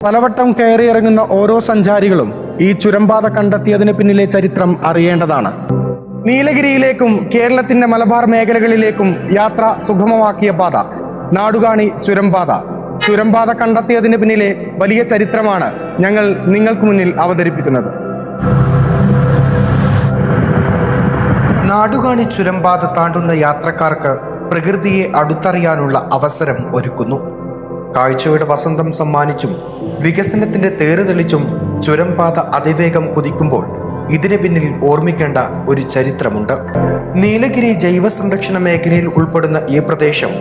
പലവട്ടം കയറിയിറങ്ങുന്ന ഓരോ സഞ്ചാരികളും ഈ ചുരംപാത കണ്ടെത്തിയതിന് പിന്നിലെ ചരിത്രം അറിയേണ്ടതാണ്. നീലഗിരിയിലേക്കും കേരളത്തിന്റെ മലബാർ മേഖലകളിലേക്കും യാത്ര സുഗമമാക്കിയ പാത നാടുകാണി ചുരംപാത. ചുരംപാത കണ്ടെത്തിയതിന് പിന്നിലെ വലിയ ചരിത്രമാണ് ഞങ്ങൾ നിങ്ങൾക്ക് മുന്നിൽ അവതരിപ്പിക്കുന്നത്. നാടുകാണി ചുരംപാത താണ്ടുന്ന യാത്രക്കാർക്ക് പ്രകൃതിയെ അടുത്തറിയാനുള്ള അവസരം ഒരുക്കുന്നു. കാഴ്ചയുടെ വസന്തം സമ്മാനിച്ചും വികസനത്തിന്റെ തേറുതെളിച്ചും ചുരംപാത അതിവേഗം കുതിക്കുമ്പോൾ ഇതിന് പിന്നിൽ ഓർമ്മിക്കേണ്ട ഒരു ചരിത്രമുണ്ട്. നീലഗിരി ജൈവ സംരക്ഷണ മേഖലയിൽ ഉൾപ്പെടുന്ന ഈ പ്രദേശം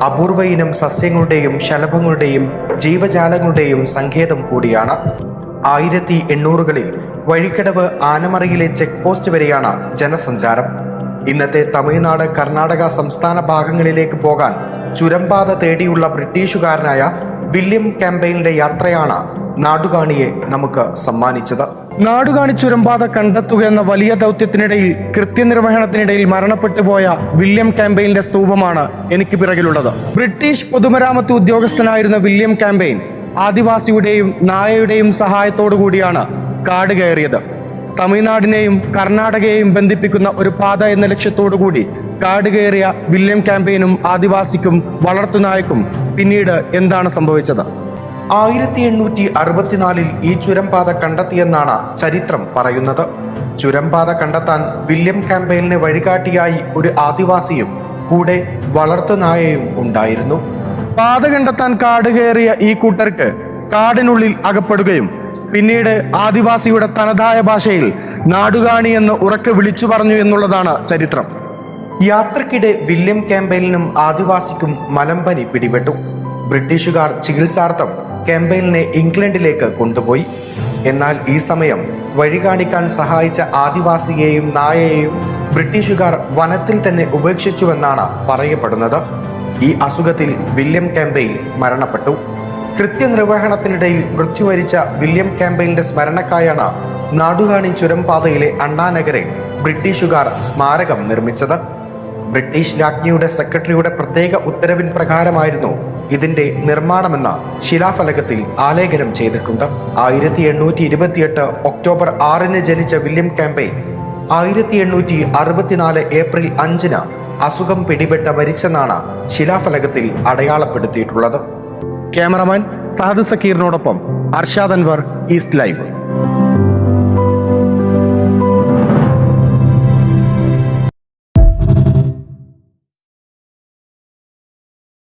അപൂർവ ഇനം സസ്യങ്ങളുടെയും ശലഭങ്ങളുടെയും ജീവജാലങ്ങളുടെയും സങ്കേതം കൂടിയാണ്. 1800-കളിൽ വഴിക്കടവ് ആനമറയിലെ ചെക്ക് പോസ്റ്റ് വരെയാണ് ജനസഞ്ചാരം. ഇന്നത്തെ തമിഴ്നാട് കർണാടക സംസ്ഥാന ഭാഗങ്ങളിലേക്ക് പോകാൻ ചുരംപാത തേടിയുള്ള ബ്രിട്ടീഷുകാരനായ വില്യം ക്യാമ്പയിലിന്റെ യാത്രയാണ് നാടുകാണിയെ നമുക്ക് സമ്മാനിച്ചത്. നാടുകാണി ചുരംപാത കണ്ടെത്തുക എന്ന വലിയ ദൗത്യത്തിനിടയിൽ കൃത്യനിർവഹണത്തിനിടയിൽ മരണപ്പെട്ടു പോയ വില്യം ക്യാമ്പയിലിന്റെ സ്തൂപമാണ് എനിക്ക് പിറകിലുള്ളത്. ബ്രിട്ടീഷ് പൊതുമരാമത്ത് ഉദ്യോഗസ്ഥനായിരുന്ന വില്യം ക്യാമ്പയിൻ ആദിവാസിയുടെയും നായയുടെയും സഹായത്തോടു കൂടിയാണ് കാട് കയറിയത്. തമിഴ്നാടിനെയും കർണാടകയെയും ബന്ധിപ്പിക്കുന്ന ഒരു പാത എന്ന ലക്ഷ്യത്തോടു കൂടി കാട് കയറിയ വില്യം ക്യാമ്പയിനും ആദിവാസിക്കും വളർത്തുനായക്കും പിന്നീട് എന്താണ് സംഭവിച്ചത്? 1864-ൽ ഈ ചുരംപാത കണ്ടെത്തിയെന്നാണ് ചരിത്രം പറയുന്നത്. ചുരംപാത കണ്ടെത്താൻ വില്യം ക്യാമ്പയിലിന് വഴികാട്ടിയായി ഒരു ആദിവാസിയും കൂടെ വളർത്തുനായയും ഉണ്ടായിരുന്നു. പാത കണ്ടെത്താൻ കാട് കയറിയ ഈ കൂട്ടർക്ക് കാടിനുള്ളിൽ അകപ്പെടുകയും പിന്നീട് ആദിവാസിയുടെ തനതായ ഭാഷയിൽ നാടുകാണി എന്ന് ഉറക്കെ വിളിച്ചു പറഞ്ഞു എന്നുള്ളതാണ് ചരിത്രം. യാത്രക്കിടെ വില്യം ക്യാമ്പയിലിനും ആദിവാസിക്കും മലമ്പനി പിടിപെട്ടു. ബ്രിട്ടീഷുകാർ ചികിത്സാർത്ഥം ക്യാമ്പയിലിനെ ഇംഗ്ലണ്ടിലേക്ക് കൊണ്ടുപോയി. എന്നാൽ ഈ സമയം വഴി കാണിക്കാൻ സഹായിച്ച ആദിവാസിയെയും നായയെയും ബ്രിട്ടീഷുകാർ വനത്തിൽ തന്നെ ഉപേക്ഷിച്ചുവെന്നാണ് പറയപ്പെടുന്നത്. ഈ അസുഖത്തിൽ വില്യം ക്യാമ്പയിൽ മരണപ്പെട്ടു. കൃത്യനിർവഹണത്തിനിടയിൽ മൃത്യുവരിച്ച വില്യം ക്യാമ്പയിലിന്റെ സ്മരണക്കായാണ് നാടുകാണി ചുരംപാതയിലെ അണ്ണാനഗറിൽ ബ്രിട്ടീഷുകാർ സ്മാരകം നിർമ്മിച്ചത്. ബ്രിട്ടീഷ് രാജ്ഞിയുടെ സെക്രട്ടറിയുടെ പ്രത്യേക ഉത്തരവിൻ പ്രകാരമായിരുന്നു ഇതിന്റെ നിർമ്മാണമെന്ന് ശിലാഫലകത്തിൽ ആലേഖനം ചെയ്തിട്ടുണ്ട്. 1828 ഒക്ടോബർ 6 ജനിച്ച വില്യം ക്യാമ്പയിൻ 1864 ഏപ്രിൽ 5 അസുഖം പിടിപെട്ട് മരിച്ചെന്നാണ് ശിലാഫലകത്തിൽ അടയാളപ്പെടുത്തിയിട്ടുള്ളത്. ക്യാമറമാൻ സഹദ് സക്കീറിനോടൊപ്പം അർഷാദ് അൻവർ, ഈസ്റ്റ് ലൈവ്.